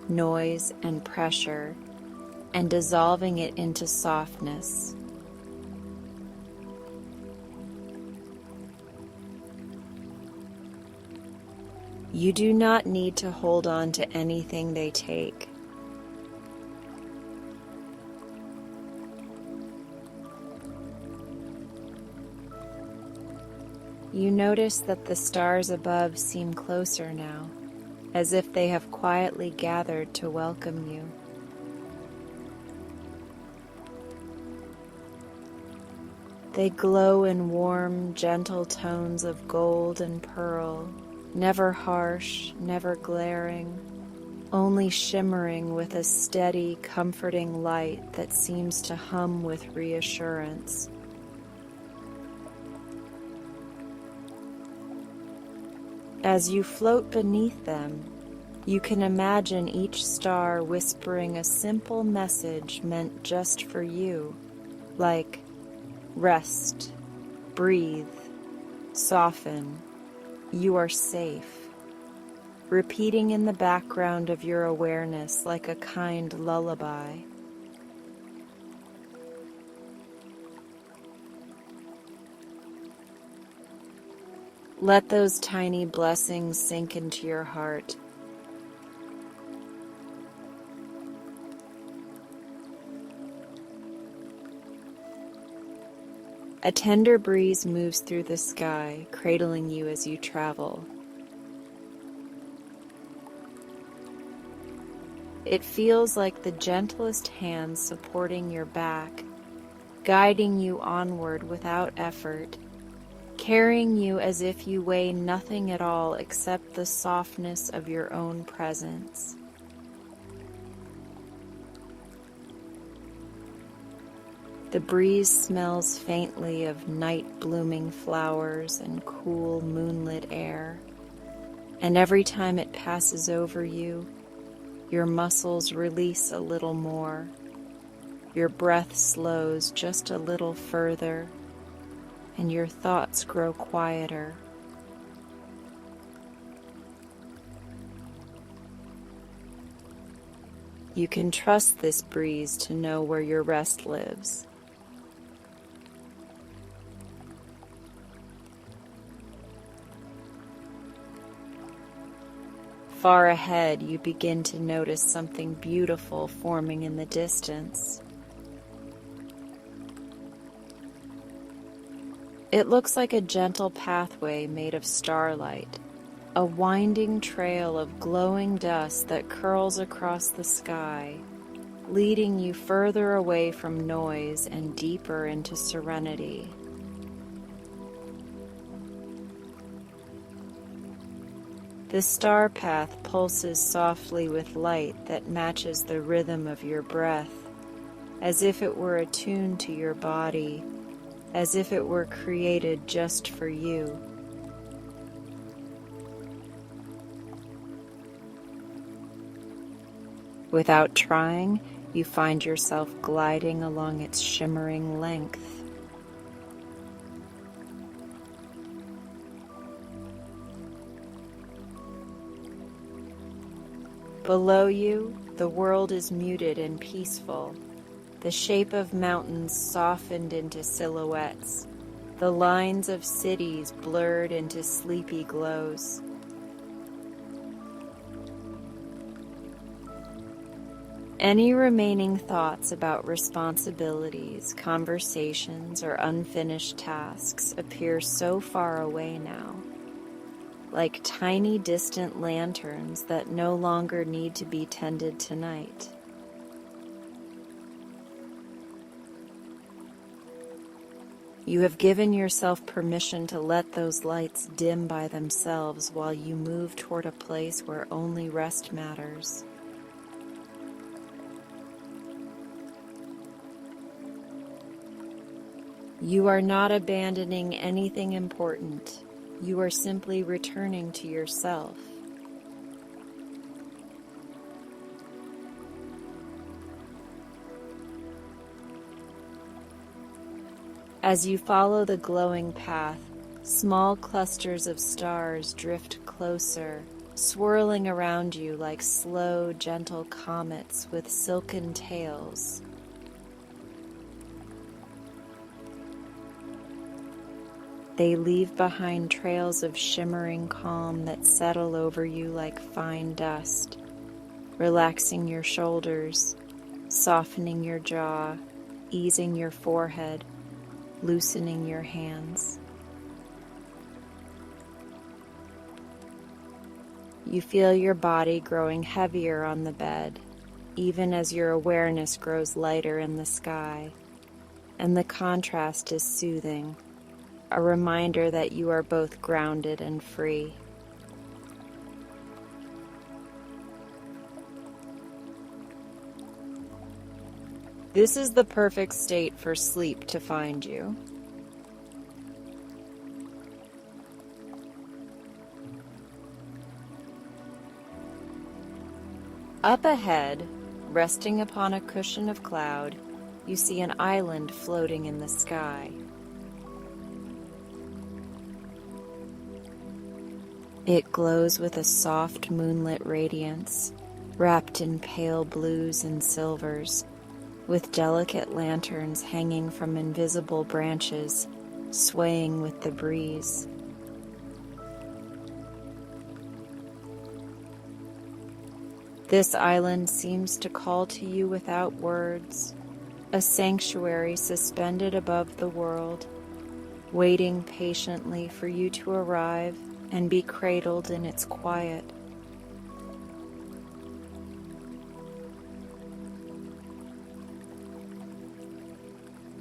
noise, and pressure, and dissolving it into softness. You do not need to hold on to anything they take. You notice that the stars above seem closer now, as if they have quietly gathered to welcome you. They glow in warm, gentle tones of gold and pearl, never harsh, never glaring, only shimmering with a steady, comforting light that seems to hum with reassurance. As you float beneath them, you can imagine each star whispering a simple message meant just for you, like, rest, breathe, soften, you are safe, repeating in the background of your awareness like a kind lullaby. Let those tiny blessings sink into your heart. A tender breeze moves through the sky, cradling you as you travel. It feels like the gentlest hand supporting your back, guiding you onward without effort, carrying you as if you weigh nothing at all except the softness of your own presence. The breeze smells faintly of night-blooming flowers and cool moonlit air, and every time it passes over you, your muscles release a little more, your breath slows just a little further, and your thoughts grow quieter. You can trust this breeze to know where your rest lives. Far ahead, you begin to notice something beautiful forming in the distance. It looks like a gentle pathway made of starlight, a winding trail of glowing dust that curls across the sky, leading you further away from noise and deeper into serenity. The star path pulses softly with light that matches the rhythm of your breath, as if it were attuned to your body, as if it were created just for you. Without trying, you find yourself gliding along its shimmering length. Below you, the world is muted and peaceful, the shape of mountains softened into silhouettes, the lines of cities blurred into sleepy glows. Any remaining thoughts about responsibilities, conversations, or unfinished tasks appear so far away now, like tiny distant lanterns that no longer need to be tended tonight. You have given yourself permission to let those lights dim by themselves while you move toward a place where only rest matters. You are not abandoning anything important. You are simply returning to yourself. As you follow the glowing path, small clusters of stars drift closer, swirling around you like slow, gentle comets with silken tails. They leave behind trails of shimmering calm that settle over you like fine dust, relaxing your shoulders, softening your jaw, easing your forehead, loosening your hands. You feel your body growing heavier on the bed, even as your awareness grows lighter in the sky, and the contrast is soothing, a reminder that you are both grounded and free. This is the perfect state for sleep to find you. Up ahead, resting upon a cushion of cloud, you see an island floating in the sky. It glows with a soft moonlit radiance, wrapped in pale blues and silvers, with delicate lanterns hanging from invisible branches, swaying with the breeze. This island seems to call to you without words, a sanctuary suspended above the world, waiting patiently for you to arrive and be cradled in its quiet.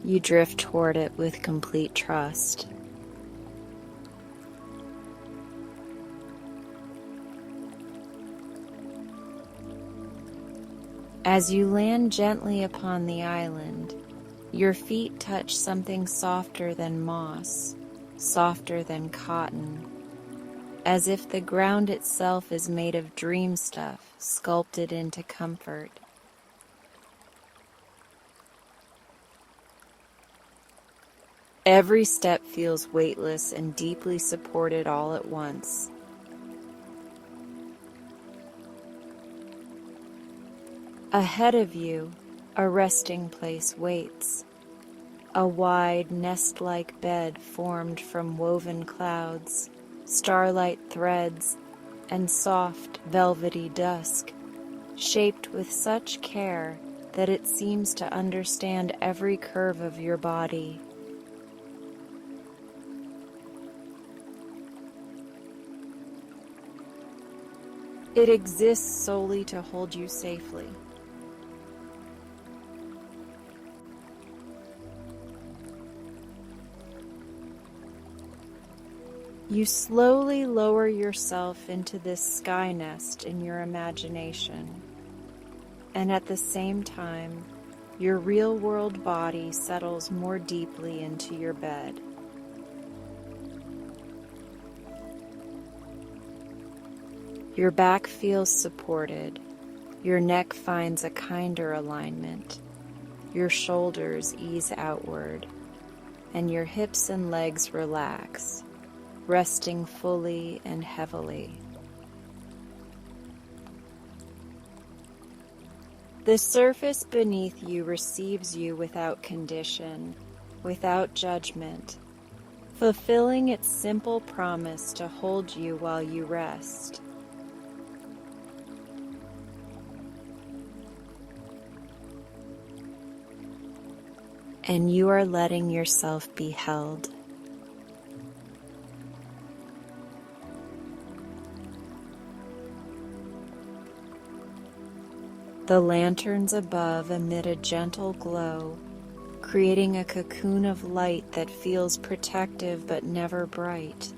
You drift toward it with complete trust. As you land gently upon the island, your feet touch something softer than moss, softer than cotton, as if the ground itself is made of dream stuff sculpted into comfort. Every step feels weightless and deeply supported all at once. Ahead of you, a resting place waits. A wide, nest-like bed formed from woven clouds, starlight threads, and soft, velvety dusk, shaped with such care that it seems to understand every curve of your body. It exists solely to hold you safely. You slowly lower yourself into this sky nest in your imagination, and at the same time, your real-world body settles more deeply into your bed. Your back feels supported, your neck finds a kinder alignment, your shoulders ease outward, and your hips and legs relax, resting fully and heavily. The surface beneath you receives you without condition, without judgment, fulfilling its simple promise to hold you while you rest. And you are letting yourself be held. The lanterns above emit a gentle glow, creating a cocoon of light that feels protective but never bright.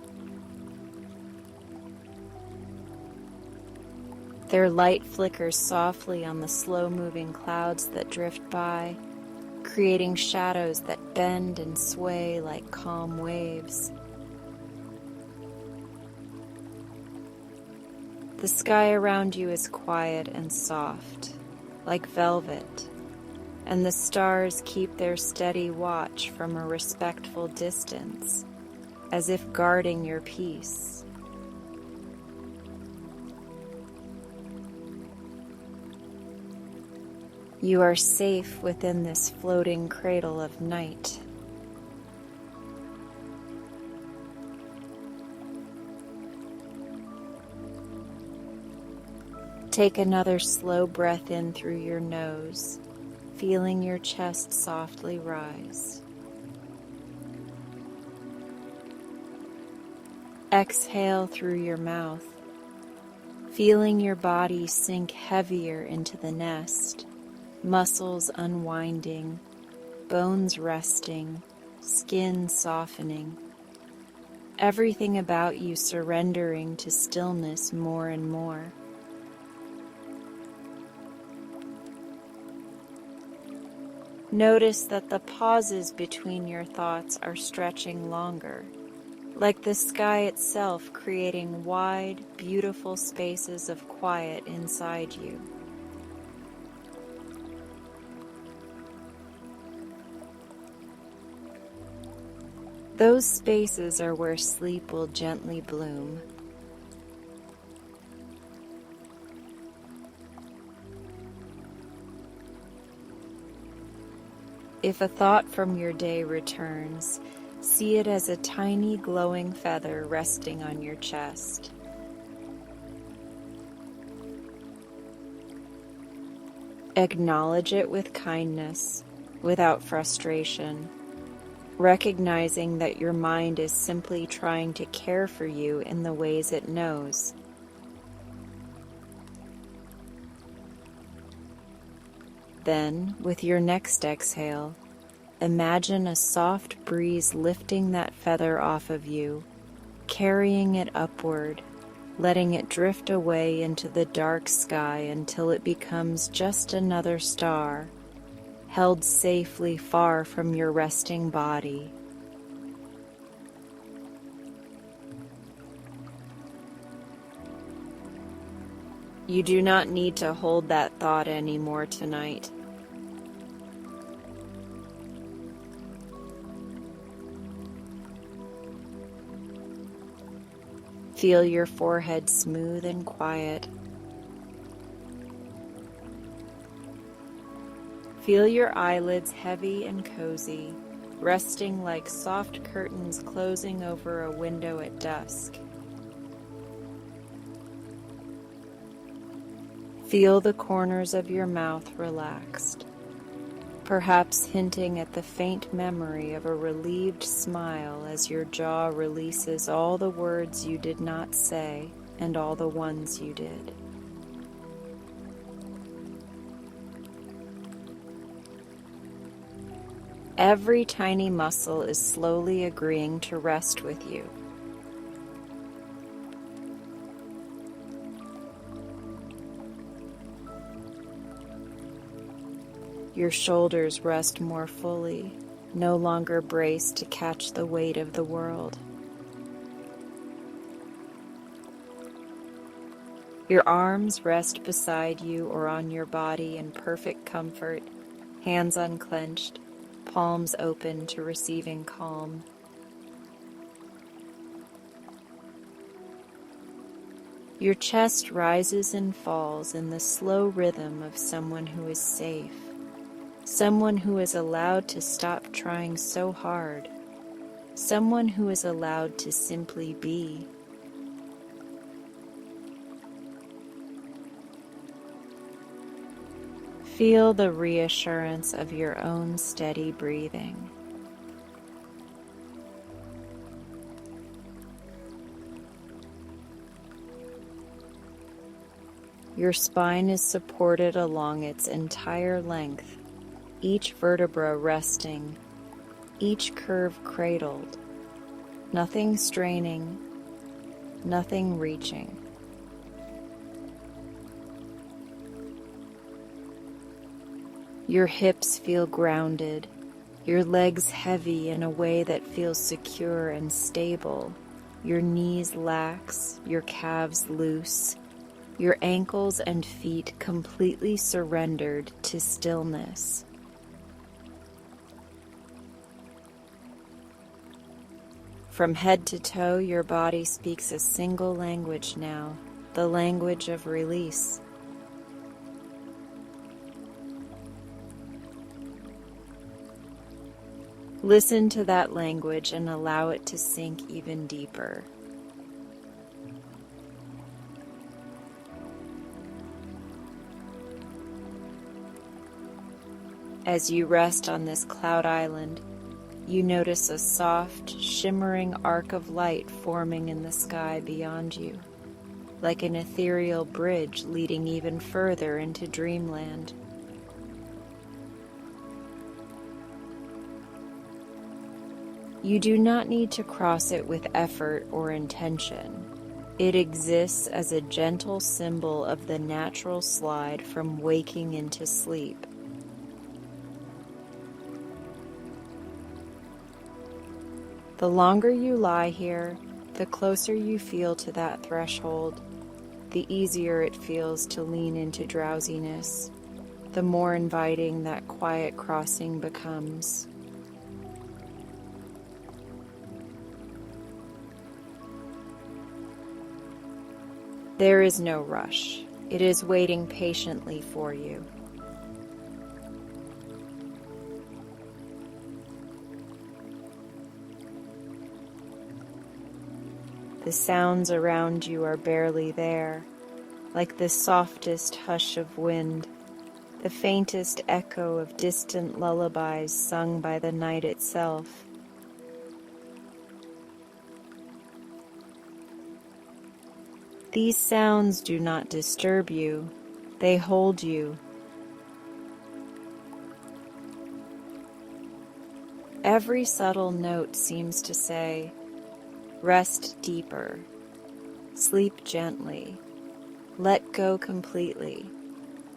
Their light flickers softly on the slow-moving clouds that drift by, creating shadows that bend and sway like calm waves. The sky around you is quiet and soft, like velvet, and the stars keep their steady watch from a respectful distance, as if guarding your peace. You are safe within this floating cradle of night. Take another slow breath in through your nose, feeling your chest softly rise. Exhale through your mouth, feeling your body sink heavier into the nest, muscles unwinding, bones resting, skin softening. Everything about you surrendering to stillness more and more. Notice that the pauses between your thoughts are stretching longer, like the sky itself creating wide, beautiful spaces of quiet inside you. Those spaces are where sleep will gently bloom. If a thought from your day returns, see it as a tiny glowing feather resting on your chest. Acknowledge it with kindness, without frustration, recognizing that your mind is simply trying to care for you in the ways it knows. Then, with your next exhale, imagine a soft breeze lifting that feather off of you, carrying it upward, letting it drift away into the dark sky until it becomes just another star, held safely far from your resting body. You do not need to hold that thought anymore tonight. Feel your forehead smooth and quiet. Feel your eyelids heavy and cozy, resting like soft curtains closing over a window at dusk. Feel the corners of your mouth relaxed, perhaps hinting at the faint memory of a relieved smile as your jaw releases all the words you did not say and all the ones you did. Every tiny muscle is slowly agreeing to rest with you. Your shoulders rest more fully, no longer braced to catch the weight of the world. Your arms rest beside you or on your body in perfect comfort, hands unclenched, palms open to receiving calm. Your chest rises and falls in the slow rhythm of someone who is safe. Someone who is allowed to stop trying so hard. Someone who is allowed to simply be. Feel the reassurance of your own steady breathing. Your spine is supported along its entire length, each vertebra resting, each curve cradled, nothing straining, nothing reaching. Your hips feel grounded, your legs heavy in a way that feels secure and stable, your knees lax, your calves loose, your ankles and feet completely surrendered to stillness. From head to toe, your body speaks a single language now, the language of release. Listen to that language and allow it to sink even deeper. As you rest on this cloud island, you notice a soft, shimmering arc of light forming in the sky beyond you, like an ethereal bridge leading even further into dreamland. You do not need to cross it with effort or intention. It exists as a gentle symbol of the natural slide from waking into sleep. The longer you lie here, the closer you feel to that threshold, the easier it feels to lean into drowsiness, the more inviting that quiet crossing becomes. There is no rush. It is waiting patiently for you. The sounds around you are barely there, like the softest hush of wind, the faintest echo of distant lullabies sung by the night itself. These sounds do not disturb you, they hold you. Every subtle note seems to say, rest deeper, sleep gently, let go completely,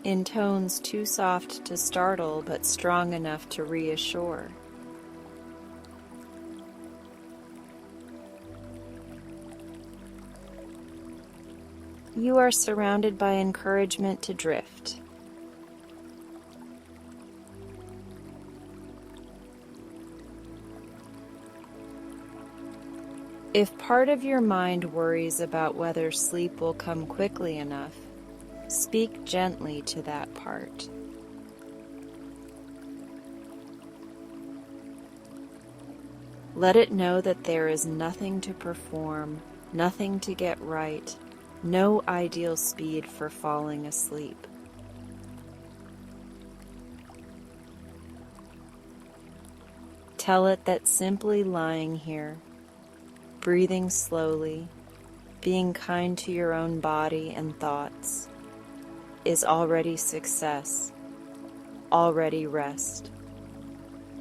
in tones too soft to startle but strong enough to reassure. You are surrounded by encouragement to drift. If part of your mind worries about whether sleep will come quickly enough, speak gently to that part. Let it know that there is nothing to perform, nothing to get right, no ideal speed for falling asleep. Tell it that simply lying here, breathing slowly, being kind to your own body and thoughts, is already success, already rest,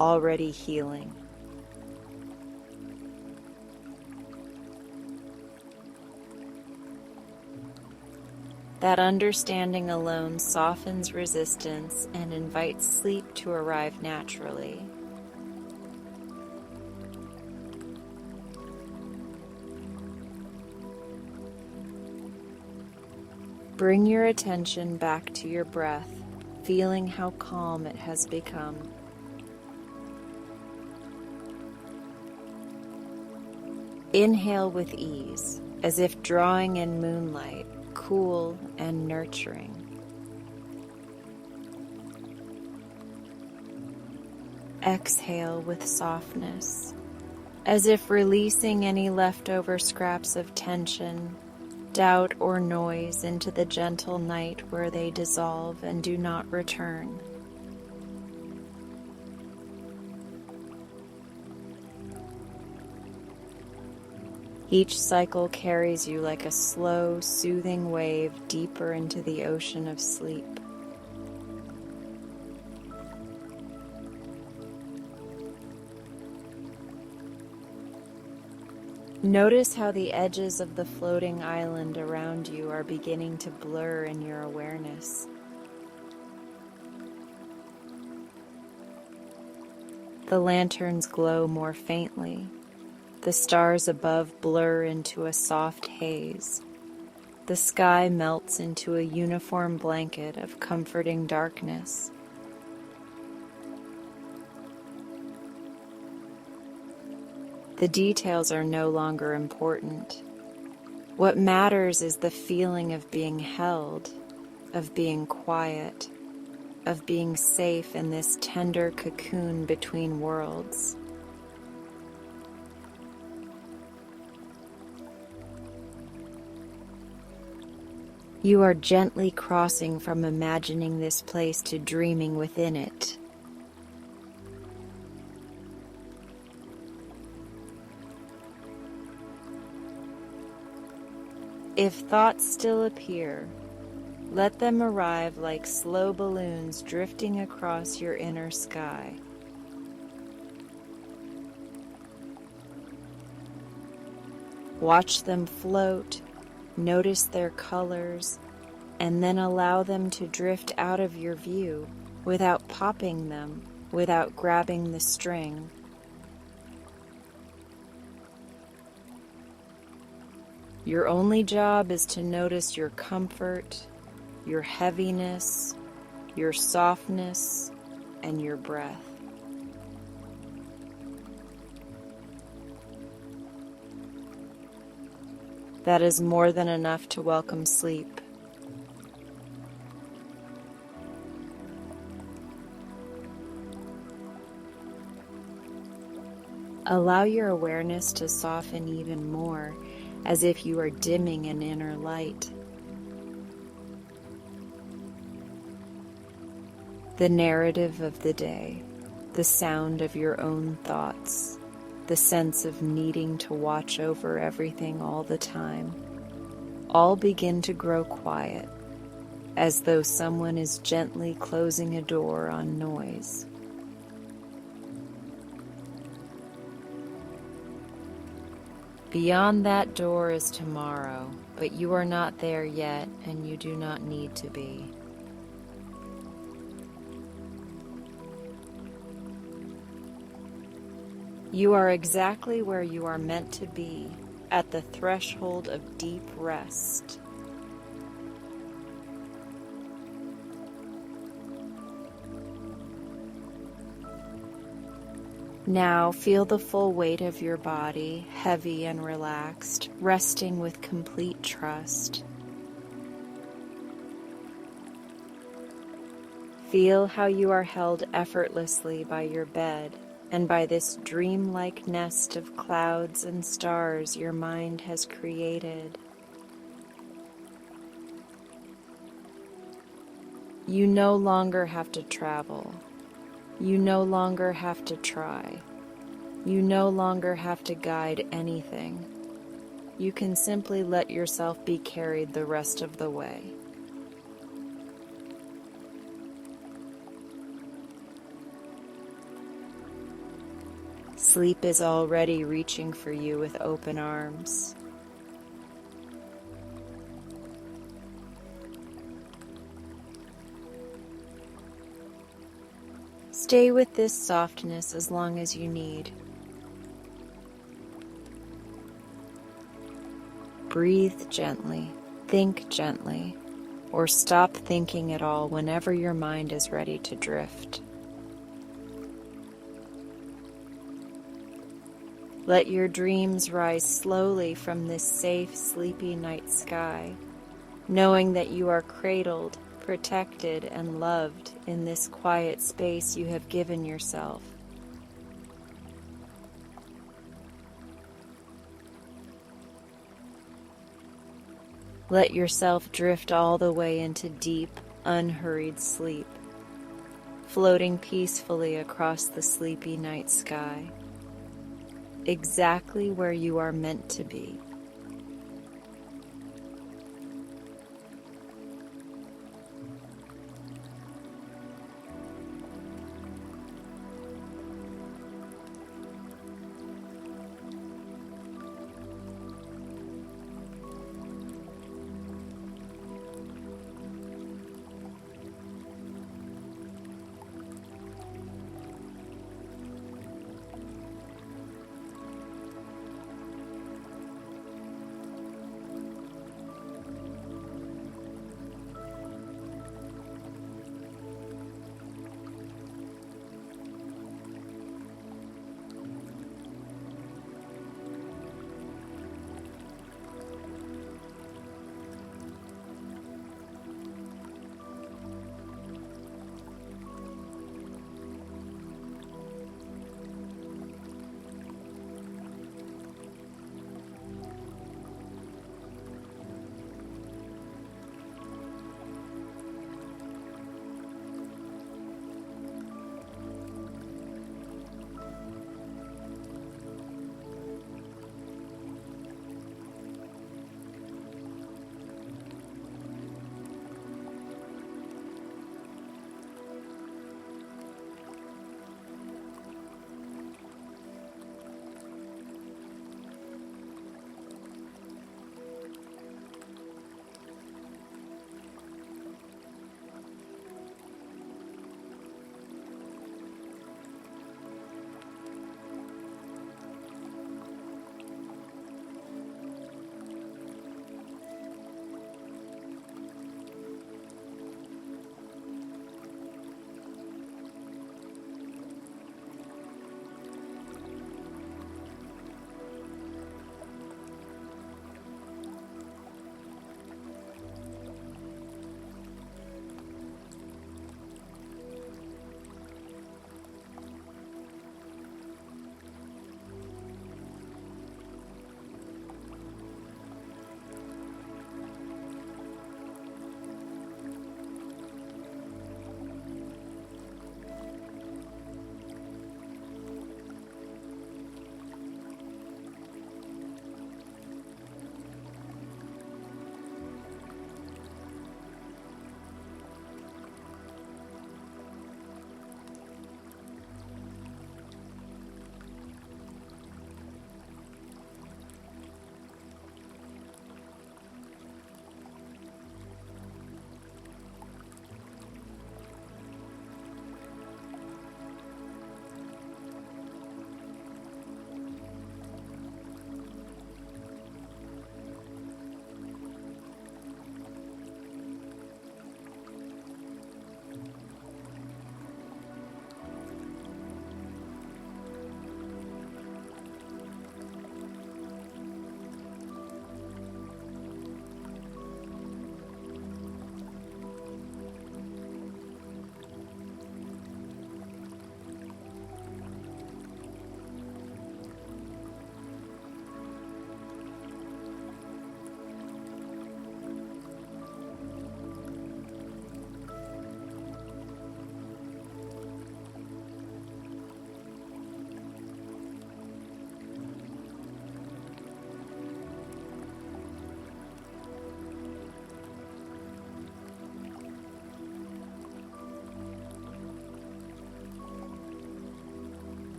already healing. That understanding alone softens resistance and invites sleep to arrive naturally. Bring your attention back to your breath, feeling how calm it has become. Inhale with ease, as if drawing in moonlight, cool and nurturing. Exhale with softness, as if releasing any leftover scraps of tension, doubt, or noise into the gentle night where they dissolve and do not return. Each cycle carries you like a slow, soothing wave deeper into the ocean of sleep. Notice how the edges of the floating island around you are beginning to blur in your awareness. The lanterns glow more faintly. The stars above blur into a soft haze. The sky melts into a uniform blanket of comforting darkness. The details are no longer important. What matters is the feeling of being held, of being quiet, of being safe in this tender cocoon between worlds. You are gently crossing from imagining this place to dreaming within it. If thoughts still appear, let them arrive like slow balloons drifting across your inner sky. Watch them float, notice their colors, and then allow them to drift out of your view without popping them, without grabbing the string. Your only job is to notice your comfort, your heaviness, your softness, and your breath. That is more than enough to welcome sleep. Allow your awareness to soften even more, as if you are dimming an inner light. The narrative of the day, the sound of your own thoughts, the sense of needing to watch over everything all the time, all begin to grow quiet, as though someone is gently closing a door on noise. Beyond that door is tomorrow, but you are not there yet, and you do not need to be. You are exactly where you are meant to be, at the threshold of deep rest. Now feel the full weight of your body, heavy and relaxed, resting with complete trust. Feel how you are held effortlessly by your bed and by this dreamlike nest of clouds and stars your mind has created. You no longer have to travel. You no longer have to try. You no longer have to guide anything. You can simply let yourself be carried the rest of the way. Sleep is already reaching for you with open arms. Stay with this softness as long as you need. Breathe gently, think gently, or stop thinking at all whenever your mind is ready to drift. Let your dreams rise slowly from this safe, sleepy night sky, knowing that you are cradled, protected, and loved in this quiet space you have given yourself. Let yourself drift all the way into deep, unhurried sleep, floating peacefully across the sleepy night sky, exactly where you are meant to be.